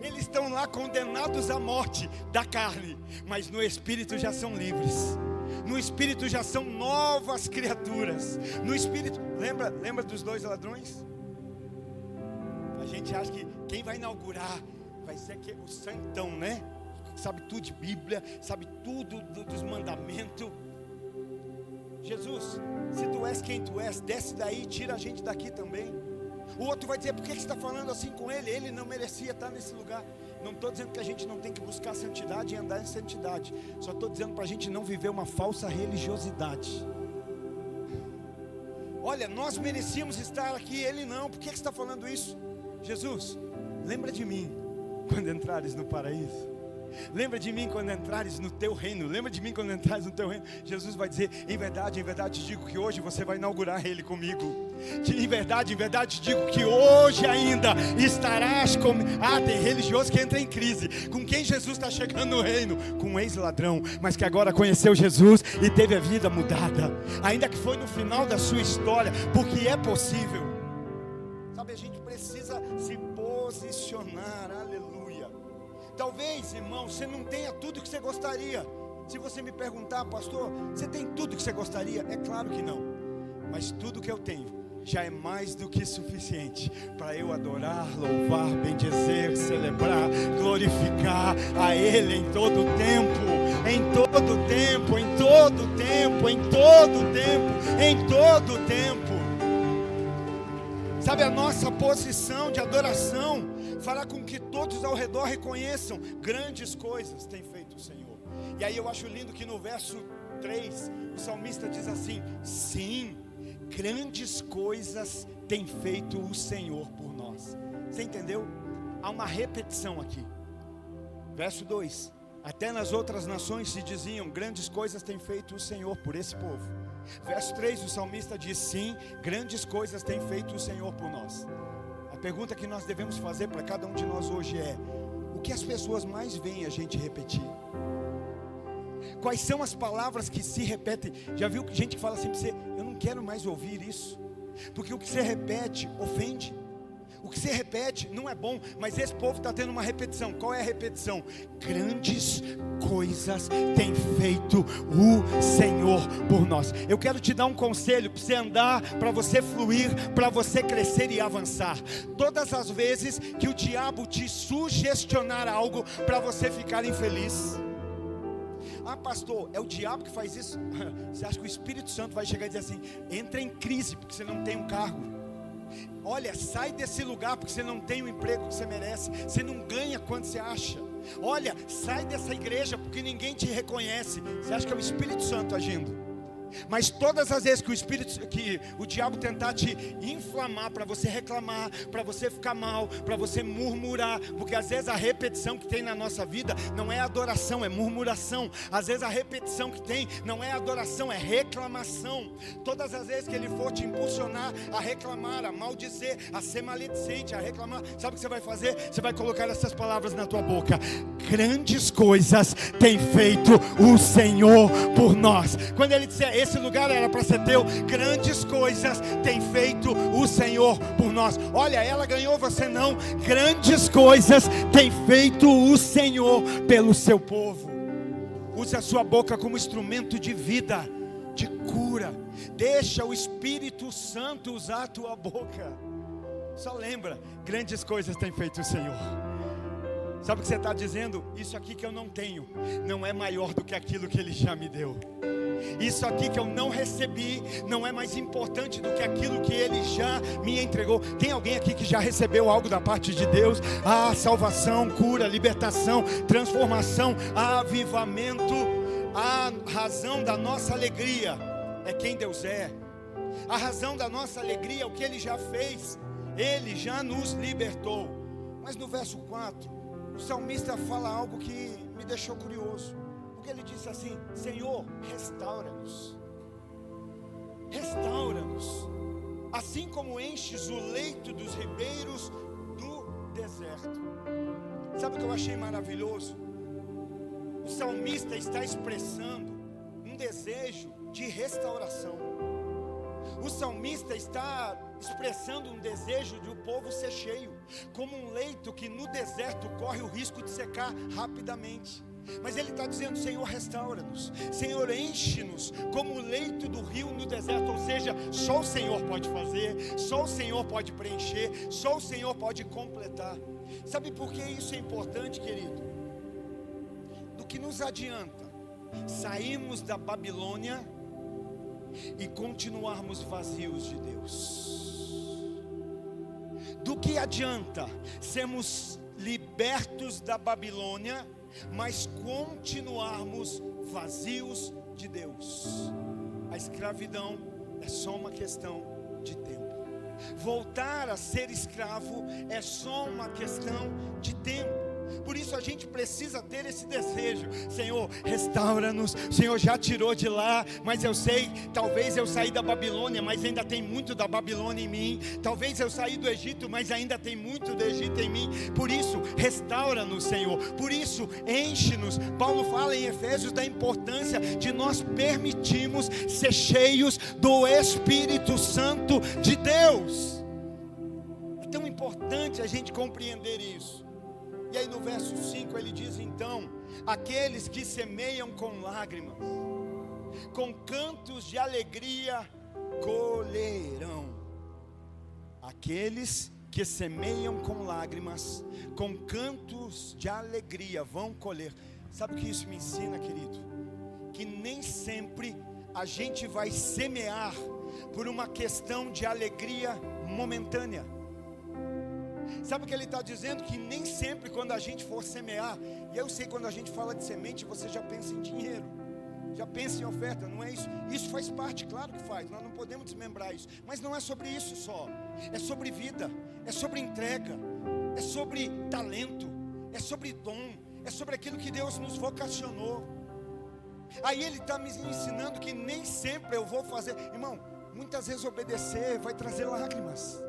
Eles estão lá condenados à morte da carne, mas no Espírito já são livres. No Espírito já são novas criaturas. No Espírito, lembra dos 2 ladrões? A gente acha que quem vai inaugurar vai ser o santão, né? Sabe tudo de Bíblia, sabe tudo dos mandamentos. Jesus, se tu és quem tu és, desce daí, tira a gente daqui também. O outro vai dizer, por que você está falando assim com ele? Ele não merecia estar nesse lugar. Não estou dizendo que a gente não tem que buscar santidade e andar em santidade. Só estou dizendo para a gente não viver uma falsa religiosidade. Olha, nós merecíamos estar aqui, ele não. Por que você está falando isso? Jesus, lembra de mim quando entrares no paraíso. Lembra de mim quando entrares no teu reino. Lembra de mim quando entrares no teu reino. Jesus vai dizer, em verdade te digo que hoje você vai inaugurar ele comigo. Em verdade te digo que hoje ainda estarás comigo. Tem religioso que entra em crise. Com quem Jesus está chegando no reino? Com um ex-ladrão, mas que agora conheceu Jesus e teve a vida mudada. Ainda que foi no final da sua história, porque é possível. Sabe, a gente precisa se posicionar. Aleluia. Talvez, irmão, você não tenha tudo que você gostaria. Se você me perguntar, pastor, você tem tudo que você gostaria? É claro que não. Mas tudo que eu tenho já é mais do que suficiente para eu adorar, louvar, bendizer, celebrar, glorificar a Ele em todo o tempo. Em todo tempo, em todo tempo, em todo tempo, em todo tempo. Sabe, a nossa posição de adoração fará com que todos ao redor reconheçam grandes coisas tem feito o Senhor. E aí eu acho lindo que no verso 3 o salmista diz assim: sim, grandes coisas tem feito o Senhor por nós. Você entendeu? Há uma repetição aqui. Verso 2: até nas outras nações se diziam, grandes coisas tem feito o Senhor por esse povo. Verso 3, o salmista diz, sim, grandes coisas tem feito o Senhor por nós. A pergunta que nós devemos fazer para cada um de nós hoje é: o que as pessoas mais veem a gente repetir? Quais são as palavras que se repetem? Já viu gente que fala assim para você: eu não quero mais ouvir isso, porque o que você repete ofende. O que você repete não é bom, mas esse povo está tendo uma repetição. Qual é a repetição? Grandes coisas tem feito o Senhor por nós. Eu quero te dar um conselho para você andar, para você fluir, para você crescer e avançar. Todas as vezes que o diabo te sugestionar algo para você ficar infeliz. Pastor, é o diabo que faz isso? Você acha que o Espírito Santo vai chegar e dizer assim: entra em crise porque você não tem um cargo. Olha, sai desse lugar porque você não tem o emprego que você merece. Você não ganha quanto você acha. Olha, sai dessa igreja porque ninguém te reconhece. Você acha que é o Espírito Santo agindo? Mas todas as vezes que o diabo tentar te inflamar para você reclamar, para você ficar mal, para você murmurar, porque às vezes a repetição que tem na nossa vida não é adoração, é murmuração. Às vezes a repetição que tem não é adoração, é reclamação. Todas as vezes que ele for te impulsionar a reclamar, a maldizer, a ser maledicente, a reclamar, sabe o que você vai fazer? Você vai colocar essas palavras na tua boca: grandes coisas tem feito o Senhor por nós. Quando ele disser, esse lugar era para ser teu, grandes coisas tem feito o Senhor por nós. Olha, ela ganhou, você não. Grandes coisas tem feito o Senhor pelo seu povo. Use a sua boca como instrumento de vida, de cura. Deixa o Espírito Santo usar a tua boca. Só lembra, grandes coisas tem feito o Senhor. Sabe o que você está dizendo? Isso aqui que eu não tenho não é maior do que aquilo que Ele já me deu. Isso aqui que eu não recebi não é mais importante do que aquilo que Ele já me entregou. Tem alguém aqui que já recebeu algo da parte de Deus? Salvação, cura, libertação, transformação, avivamento. A razão da nossa alegria é quem Deus é. A razão da nossa alegria é o que Ele já fez. Ele já nos libertou. Mas no verso 4, o salmista fala algo que me deixou curioso. Porque ele disse assim: Senhor, restaura-nos. Restaura-nos. Assim como enches o leito dos ribeiros do deserto. Sabe o que eu achei maravilhoso? O salmista está expressando um desejo de restauração. O salmista está expressando um desejo de o povo ser cheio, como um leito que no deserto corre o risco de secar rapidamente. Mas ele está dizendo: Senhor, restaura-nos. Senhor, enche-nos como o leito do rio no deserto. Ou seja, só o Senhor pode fazer, só o Senhor pode preencher, só o Senhor pode completar. Sabe por que isso é importante, querido? Do que nos adianta sairmos da Babilônia e continuarmos vazios de Deus? Do que adianta sermos libertos da Babilônia, mas continuarmos vazios de Deus? A escravidão é só uma questão de tempo. Voltar a ser escravo é só uma questão de tempo. Por isso a gente precisa ter esse desejo. Senhor, restaura-nos. O Senhor já tirou de lá, mas eu sei, talvez eu saí da Babilônia, mas ainda tem muito da Babilônia em mim. Talvez eu saí do Egito, mas ainda tem muito do Egito em mim. Por isso, restaura-nos, Senhor. Por isso, enche-nos. Paulo fala em Efésios da importância de nós permitirmos ser cheios do Espírito Santo de Deus. É tão importante a gente compreender isso. E aí no verso 5 ele diz então: aqueles que semeiam com lágrimas, com cantos de alegria colherão. Aqueles que semeiam com lágrimas, com cantos de alegria vão colher. Sabe o que isso me ensina, querido? Que nem sempre a gente vai semear por uma questão de alegria momentânea. Sabe o que ele está dizendo? Que nem sempre quando a gente for semear, e eu sei, quando a gente fala de semente, você já pensa em dinheiro, já pensa em oferta, não é isso? Isso faz parte, claro que faz, nós não podemos desmembrar isso, mas não é sobre isso só, é sobre vida, é sobre entrega, é sobre talento, é sobre dom, é sobre aquilo que Deus nos vocacionou. Aí ele está me ensinando que nem sempre eu vou fazer, irmão, muitas vezes obedecer vai trazer lágrimas.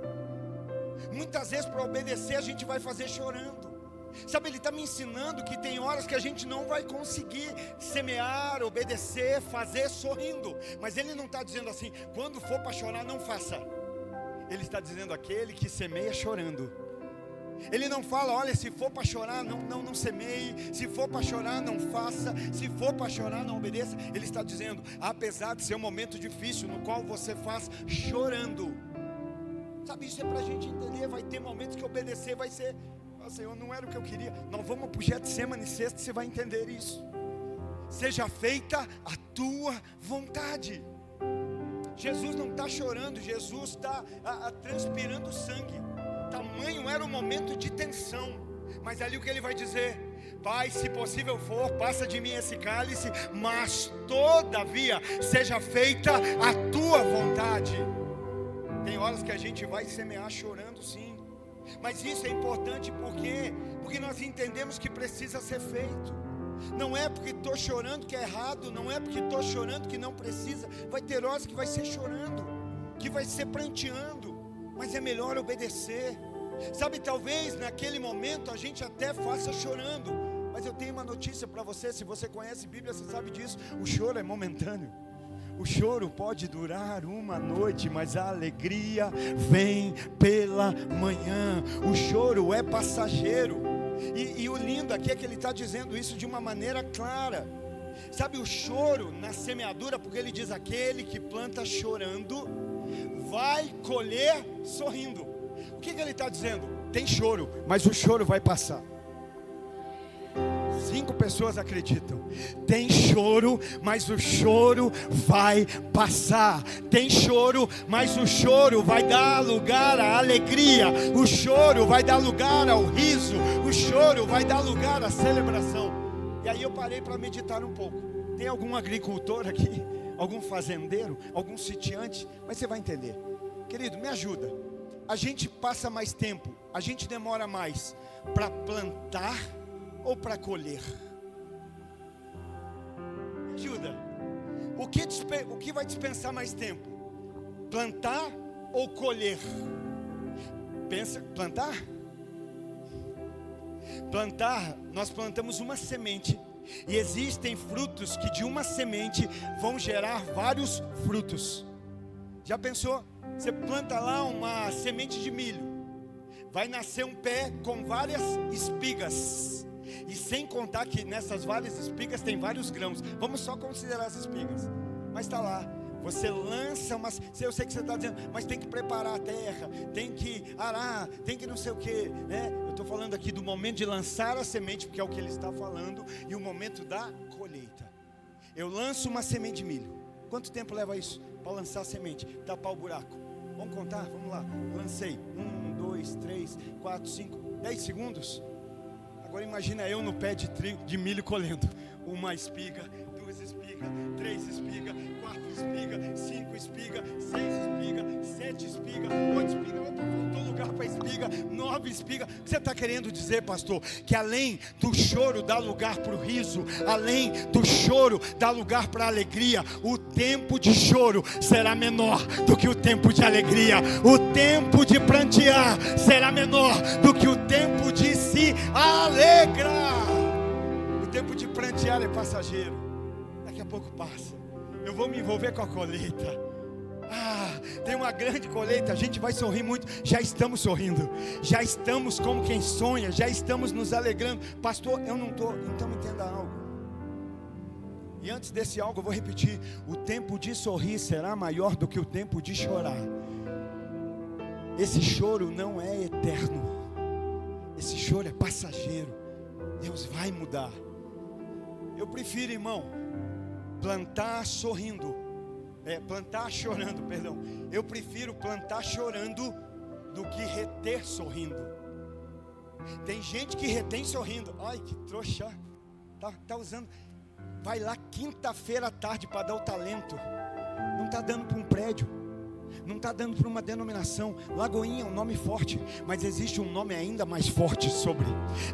Muitas vezes para obedecer a gente vai fazer chorando. Sabe, ele está me ensinando que tem horas que a gente não vai conseguir semear, obedecer, fazer sorrindo. Mas ele não está dizendo assim, quando for para chorar não faça. Ele está dizendo aquele que semeia chorando. Ele não fala, olha, se for para chorar não semeie, se for para chorar não faça, se for para chorar não obedeça. Ele está dizendo, apesar de ser um momento difícil, no qual você faz chorando. Sabe, isso é para a gente entender. Vai ter momentos que obedecer vai ser, Senhor, não era o que eu queria. Nós vamos para o Getsemane sexta, você vai entender isso. Seja feita a tua vontade. Jesus não está chorando, Jesus está transpirando sangue. Tamanho era o momento de tensão. Mas ali o que ele vai dizer? Pai, se possível for, passa de mim esse cálice, mas todavia seja feita a tua vontade. Tem horas que a gente vai semear chorando, sim. Mas isso é importante porque nós entendemos que precisa ser feito. Não é porque estou chorando que é errado, não é porque estou chorando que não precisa. Vai ter horas que vai ser chorando, que vai ser pranteando, mas é melhor obedecer. Sabe, talvez naquele momento a gente até faça chorando, mas eu tenho uma notícia para você. Se você conhece Bíblia, você sabe disso. O choro é momentâneo. O choro pode durar uma noite, mas a alegria vem pela manhã. O choro é passageiro. E o lindo aqui é que ele está dizendo isso de uma maneira clara. Sabe, o choro na semeadura, porque ele diz, aquele que planta chorando vai colher sorrindo. O que ele está dizendo? Tem choro, mas o choro vai passar. 5 pessoas acreditam. Tem choro, mas o choro vai passar. Tem choro, mas o choro vai dar lugar à alegria. O choro vai dar lugar ao riso. O choro vai dar lugar à celebração. E aí eu parei para meditar um pouco. Tem algum agricultor aqui? Algum fazendeiro? Algum sitiante? Mas você vai entender. Querido, me ajuda. A gente passa mais tempo, a gente demora mais para plantar ou para colher? Ajuda. O que vai dispensar mais tempo? Plantar ou colher? Pensa, plantar? Plantar, nós plantamos uma semente, e existem frutos que de uma semente vão gerar vários frutos. Já pensou? Você planta lá uma semente de milho, vai nascer um pé com várias espigas. E sem contar que nessas várias espigas tem vários grãos. Vamos só considerar as espigas. Mas está lá. Você lança umas... Eu sei que você está dizendo, mas tem que preparar a terra, tem que arar, tem que não sei o que, né? Eu estou falando aqui do momento de lançar a semente, porque é o que ele está falando, e o momento da colheita. Eu lanço uma semente de milho. Quanto tempo leva isso? Para lançar a semente, tapar o buraco. Vamos contar? Vamos lá. Lancei. 1, 2, 3, 4, 5, 10 segundos. Agora imagina eu no pé de milho colhendo. 1 espiga, 2 espigas, 3 espigas, 4 espigas, 5 espigas, 6 espigas, 7 espigas, 8 espigas. Faltou lugar para espiga, 9 espigas. O que você está querendo dizer, pastor? Que além do choro dá lugar para o riso, além do choro dá lugar para a alegria. O tempo de choro será menor do que o tempo de alegria. O tempo de prantear será menor do que o tempo de se alegrar. O tempo de prantear é passageiro. Daqui a pouco passa. Eu vou me envolver com a colheita. Tem uma grande colheita, a gente vai sorrir muito. Já estamos sorrindo, já estamos como quem sonha, já estamos nos alegrando. Pastor, eu não estou, então entenda algo. E antes desse algo eu vou repetir: o tempo de sorrir será maior do que o tempo de chorar. Esse choro não é eterno, esse choro é passageiro. Deus vai mudar. Eu prefiro, irmão, plantar sorrindo, plantar chorando, perdão. Eu prefiro plantar chorando do que reter sorrindo. Tem gente que retém sorrindo. Ai, que trouxa. Tá usando. Vai lá quinta-feira à tarde para dar o talento. Não está dando para um prédio. Não está dando para uma denominação. Lagoinha é um nome forte, mas existe um nome ainda mais forte sobre.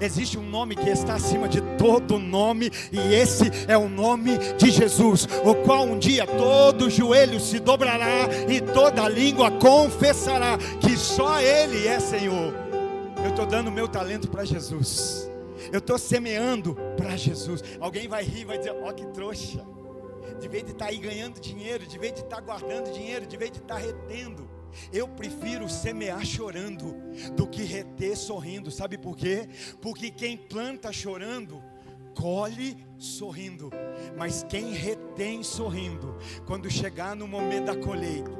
Existe um nome que está acima de todo nome, e esse é o nome de Jesus, o qual um dia todo joelho se dobrará e toda língua confessará que só Ele é Senhor. Eu estou dando meu talento para Jesus. Eu estou semeando para Jesus. Alguém vai rir, vai dizer: ó, que trouxa. De vez de estar aí ganhando dinheiro, de vez de estar guardando dinheiro, de vez de estar retendo. Eu prefiro semear chorando do que reter sorrindo. Sabe por quê? Porque quem planta chorando, colhe sorrindo. Mas quem retém sorrindo, quando chegar no momento da colheita,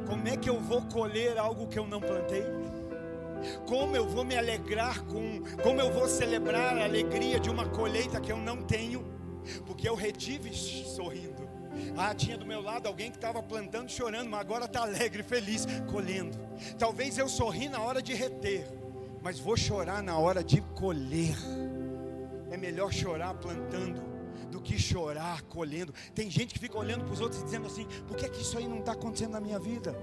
como é que eu vou colher algo que eu não plantei? Como eu vou me alegrar como eu vou celebrar a alegria de uma colheita que eu não tenho? Porque eu retive sorrindo. Tinha do meu lado alguém que estava plantando chorando, mas agora está alegre, feliz, colhendo. Talvez eu sorri na hora de reter, mas vou chorar na hora de colher. É melhor chorar plantando do que chorar colhendo. Tem gente que fica olhando para os outros e dizendo assim: por que isso aí não está acontecendo na minha vida?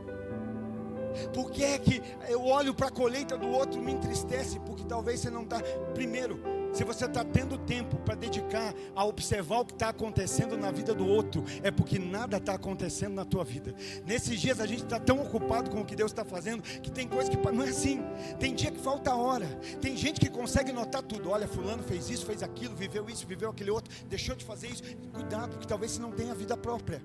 Por que é que eu olho para a colheita do outro, me entristece? Porque talvez você não está. Primeiro, se você está tendo tempo para dedicar a observar o que está acontecendo na vida do outro, é porque nada está acontecendo na tua vida. Nesses dias a gente está tão ocupado com o que Deus está fazendo, que tem coisa que não é assim. Tem dia que falta hora. Tem gente que consegue notar tudo. Olha, fulano fez isso, fez aquilo, viveu isso, viveu aquele outro, deixou de fazer isso. Cuidado, porque talvez você não tenha vida própria.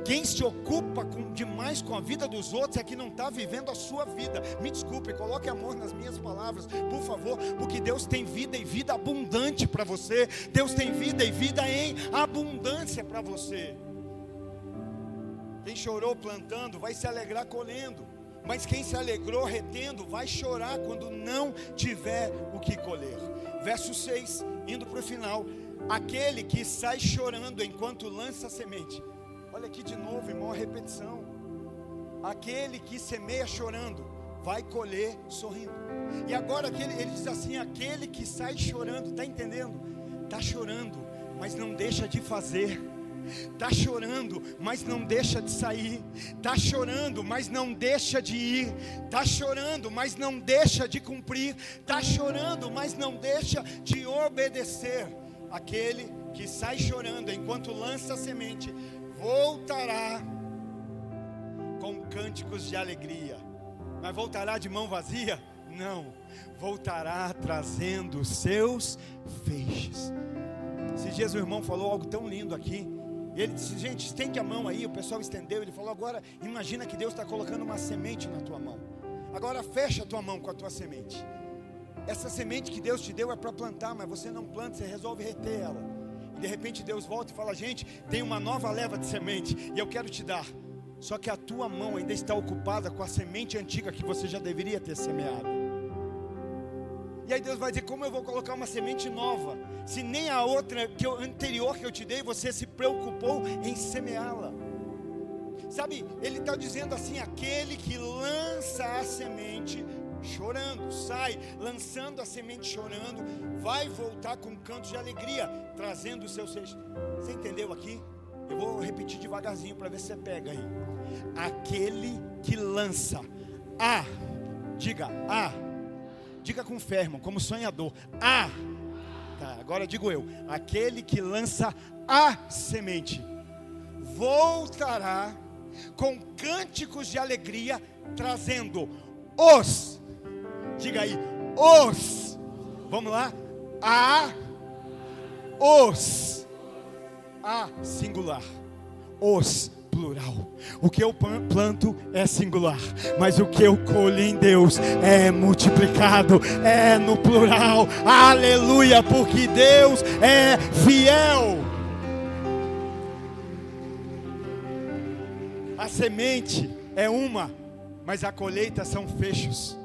Quem se ocupa demais com a vida dos outros é que não está vivendo a sua vida. Me desculpe, coloque amor nas minhas palavras, por favor, porque Deus tem vida e vida abundante para você. Deus tem vida e vida em abundância para você. Quem chorou plantando vai se alegrar colhendo, mas quem se alegrou retendo vai chorar quando não tiver o que colher. Verso 6, indo para o final: aquele que sai chorando enquanto lança a semente. Olha aqui de novo, irmão, a repetição. Aquele que semeia chorando vai colher sorrindo. E agora ele diz assim: aquele que sai chorando, está entendendo? Está chorando, mas não deixa de fazer. Está chorando, mas não deixa de sair. Está chorando, mas não deixa de ir. Está chorando, mas não deixa de cumprir. Está chorando, mas não deixa de obedecer. Aquele que sai chorando enquanto lança a semente voltará com cânticos de alegria. Mas voltará de mão vazia? Não, voltará trazendo os seus feixes. Esses dias o irmão falou algo tão lindo aqui. Ele disse: gente, estende a mão aí. O pessoal estendeu. Ele falou: agora imagina que Deus está colocando uma semente na tua mão. Agora fecha a tua mão com a tua semente. Essa semente que Deus te deu é para plantar, mas você não planta, você resolve reter ela. De repente Deus volta e fala: gente, tem uma nova leva de semente e eu quero te dar. Só que a tua mão ainda está ocupada com a semente antiga que você já deveria ter semeado. E aí Deus vai dizer: como eu vou colocar uma semente nova, se nem a outra anterior que eu te dei, você se preocupou em semeá-la? Sabe, Ele está dizendo assim: aquele que lança a semente chorando, sai lançando a semente chorando, vai voltar com cantos de alegria, trazendo os seus feixes. Você entendeu aqui? Eu vou repetir devagarzinho para ver se você pega aí. Aquele que lança diga com fé, irmão, como sonhador. Tá, agora digo eu: aquele que lança a semente voltará com cânticos de alegria, trazendo diga aí, vamos lá, singular, plural. O que eu planto é singular, mas o que eu colho em Deus é multiplicado, é no plural. Aleluia, porque Deus é fiel. A semente é uma, mas a colheita são fechos.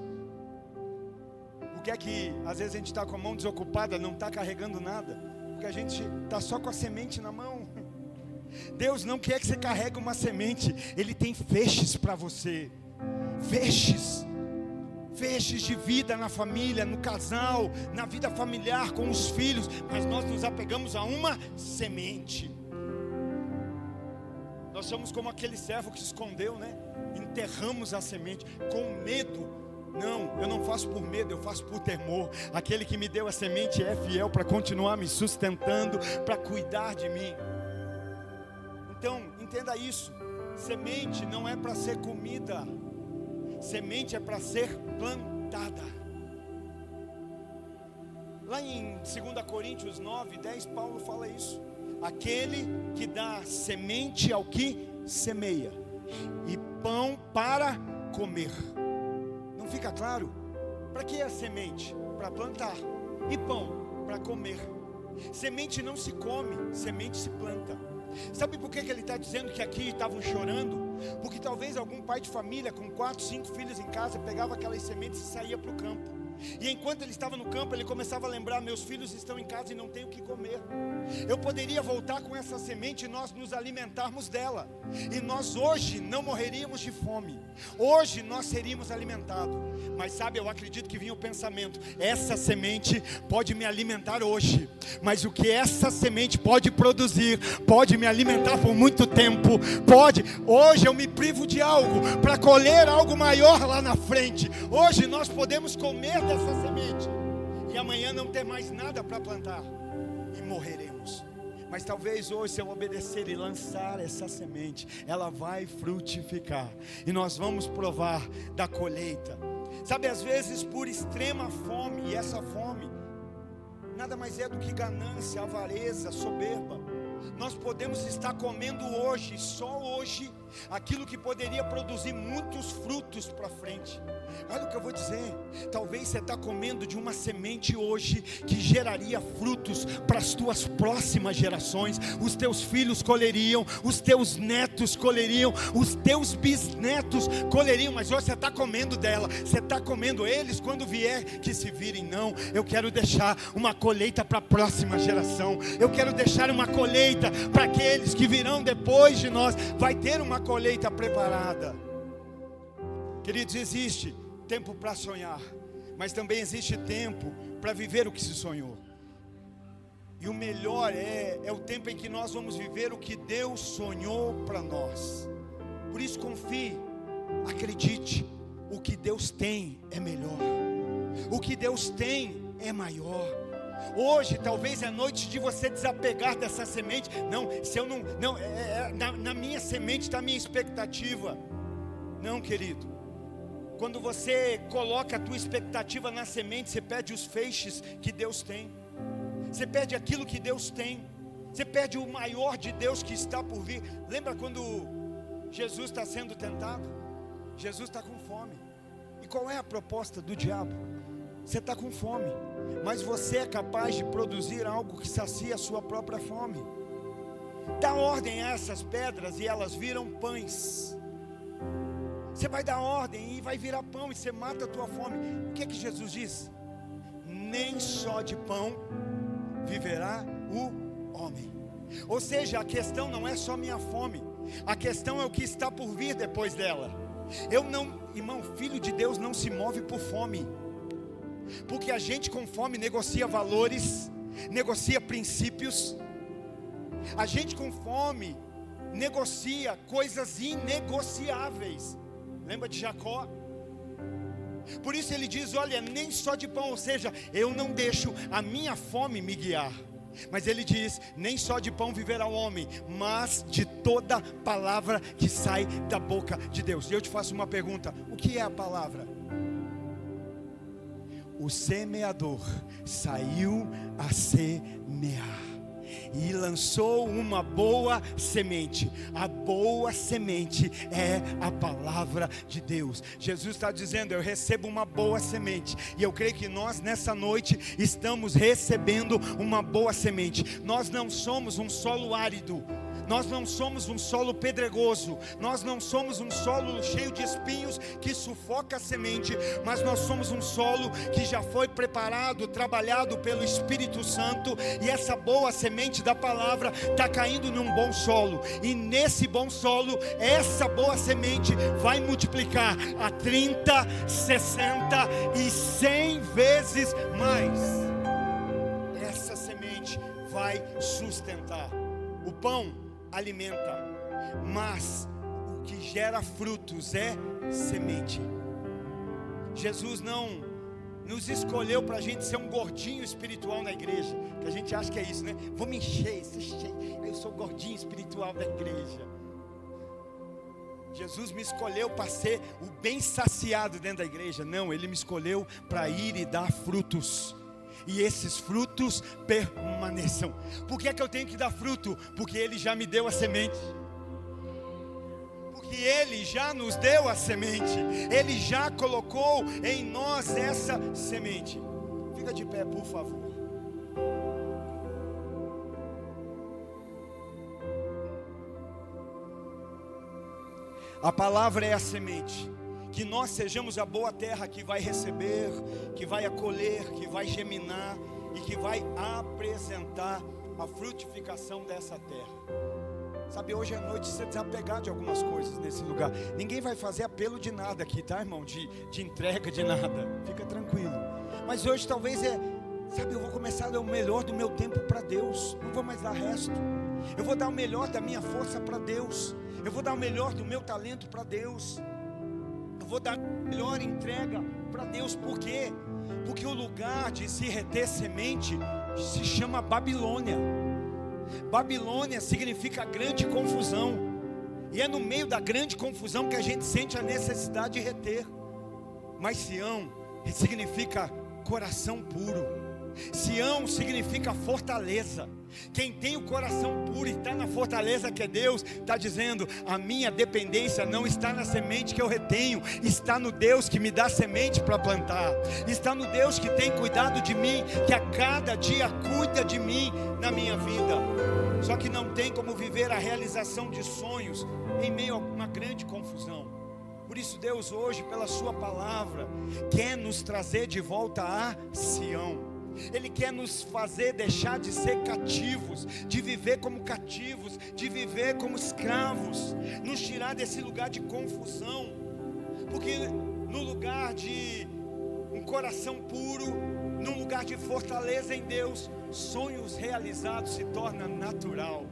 O que é que às vezes a gente está com a mão desocupada, não está carregando nada? Porque a gente está só com a semente na mão. Deus não quer que você carregue uma semente. Ele tem feixes para você. Feixes de vida na família, no casal, na vida familiar, com os filhos. Mas nós nos apegamos a uma semente. Nós somos como aquele servo que se escondeu, né? Enterramos a semente com medo. Não, eu não faço por medo, eu faço por temor. Aquele que me deu a semente é fiel para continuar me sustentando, para cuidar de mim. Então, entenda isso: semente não é para ser comida, semente é para ser plantada. Lá em 2 Coríntios 9:10, Paulo fala isso: aquele que dá semente ao que semeia, e pão para comer. Não fica claro? Para que a semente? Para plantar. E pão? Para comer. Semente não se come, semente se planta. Sabe por que ele está dizendo que aqui estavam chorando? Porque talvez algum pai de família com 4, 5 filhos em casa pegava aquelas sementes e saía para o campo. E enquanto ele estava no campo, ele começava a lembrar: meus filhos estão em casa e não têm o que comer. Eu poderia voltar com essa semente e nós nos alimentarmos dela, e nós hoje não morreríamos de fome. Hoje nós seríamos alimentados. Mas sabe, eu acredito que vinha o pensamento: essa semente pode me alimentar hoje, mas o que essa semente pode produzir, pode me alimentar por muito tempo. Hoje eu me privo de algo, para colher algo maior lá na frente. Hoje nós podemos comer dessa semente, e amanhã não ter mais nada para plantar, e morreremos. Mas talvez hoje, se eu obedecer e lançar essa semente, ela vai frutificar, e nós vamos provar da colheita. Sabe, às vezes por extrema fome, e essa fome nada mais é do que ganância, avareza, soberba, nós podemos estar comendo hoje, só hoje, aquilo que poderia produzir muitos frutos para frente. Olha o que eu vou dizer: talvez você está comendo de uma semente hoje que geraria frutos para as tuas próximas gerações. Os teus filhos colheriam, os teus netos colheriam, os teus bisnetos colheriam. Mas hoje você está comendo dela, você está comendo. Eles, quando vier, que se virem. Não, eu quero deixar uma colheita para a próxima geração. Eu quero deixar uma colheita para aqueles que virão depois de nós. Vai ter uma colheita preparada. Queridos, existe tempo para sonhar, mas também existe tempo para viver o que se sonhou. E o melhor é o tempo em que nós vamos viver o que Deus sonhou para nós. Por isso confie, acredite, o que Deus tem é melhor, o que Deus tem é maior. Hoje talvez é noite de você desapegar dessa semente. Na minha semente está a minha expectativa. Não, querido. Quando você coloca a tua expectativa na semente, você perde os feixes que Deus tem. Você perde aquilo que Deus tem. Você perde o maior de Deus que está por vir. Lembra quando Jesus está sendo tentado? Jesus está com fome. E qual é a proposta do diabo? Você está com fome, mas você é capaz de produzir algo que sacia a sua própria fome. Dá ordem a essas pedras e elas viram pães. Você vai dar ordem e vai virar pão, e você mata a tua fome. O que é que Jesus diz? nem só de pão viverá o homem. Ou seja, a questão não é só minha fome, a questão é o que está por vir depois dela. Irmão, filho de Deus não se move por fome, porque a gente com fome negocia valores, negocia princípios. A gente com fome negocia coisas inegociáveis. Lembra de Jacó? Por isso ele diz, olha, nem só de pão, ou seja, eu não deixo a minha fome me guiar. Mas ele diz, nem só de pão viverá o homem, mas de toda palavra que sai da boca de Deus. E eu te faço uma pergunta, o que é a palavra? O semeador saiu a semear e lançou uma boa semente. A boa semente é a palavra de Deus. Jesus está dizendo, eu recebo uma boa semente, e eu creio que nós nessa noite estamos recebendo uma boa semente. Nós não somos um solo árido, nós não somos um solo pedregoso, nós não somos um solo cheio de espinhos que sufoca a semente, mas nós somos um solo que já foi preparado, trabalhado pelo Espírito Santo, e essa boa semente da palavra está caindo num bom solo, e nesse bom solo, essa boa semente vai multiplicar a 30, 60 e 100 vezes mais. Essa semente vai sustentar. O pão alimenta, mas o que gera frutos é semente. Jesus não nos escolheu para a gente ser um gordinho espiritual na igreja, que a gente acha que é isso, né? Vou me encher, eu sou gordinho espiritual da igreja. Jesus me escolheu para ser o bem saciado dentro da igreja. Não, Ele me escolheu para ir e dar frutos, e esses frutos permaneçam. Por que é que eu tenho que dar fruto? Porque Ele já me deu a semente. Porque Ele já nos deu a semente. Ele já colocou em nós essa semente. Fica de pé, por favor. A palavra é a semente. Que nós sejamos a boa terra que vai receber, que vai acolher, que vai germinar e que vai apresentar a frutificação dessa terra. Sabe, hoje à noite você desapegar de algumas coisas nesse lugar. Ninguém vai fazer apelo de nada aqui, tá, irmão? De entrega de nada. Fica tranquilo. Mas hoje talvez eu vou começar a dar o melhor do meu tempo para Deus. Não vou mais dar resto. Eu vou dar o melhor da minha força para Deus. Eu vou dar o melhor do meu talento para Deus. Vou dar a melhor entrega para Deus. Por quê? Porque o lugar de se reter semente se chama Babilônia. Babilônia significa grande confusão, e é no meio da grande confusão que a gente sente a necessidade de reter. Mas Sião significa coração puro. Sião significa fortaleza. Quem tem o coração puro e está na fortaleza que é Deus, está dizendo, a minha dependência não está na semente que eu retenho, está no Deus que me dá semente para plantar, está no Deus que tem cuidado de mim, que a cada dia cuida de mim na minha vida. Só que não tem como viver a realização de sonhos em meio a uma grande confusão. Por isso Deus hoje, pela sua palavra, quer nos trazer de volta a Sião. Ele quer nos fazer deixar de ser cativos, de viver como cativos, de viver como escravos, nos tirar desse lugar de confusão, porque no lugar de um coração puro, num lugar de fortaleza em Deus, sonhos realizados se torna natural.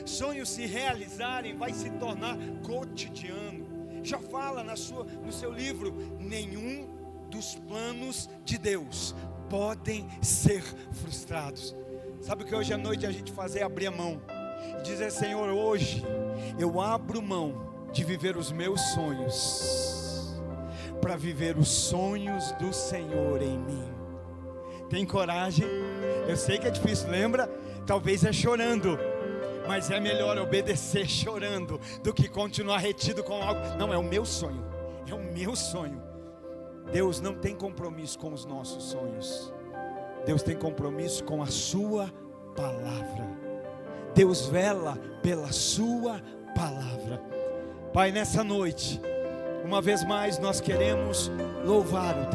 Sonhos se realizarem vai se tornar cotidiano. Já fala no seu livro, nenhum dos planos de Deus podem ser frustrados. Sabe o que hoje à noite a gente fazer? Abrir a mão e dizer, Senhor, hoje eu abro mão de viver os meus sonhos para viver os sonhos do Senhor em mim. Tem coragem? Eu sei que é difícil, lembra? Talvez é chorando, mas é melhor obedecer chorando do que continuar retido com algo. Não, é o meu sonho, é o meu sonho. Deus não tem compromisso com os nossos sonhos. Deus tem compromisso com a sua palavra. Deus vela pela sua palavra. Pai, nessa noite, uma vez mais nós queremos louvar o teu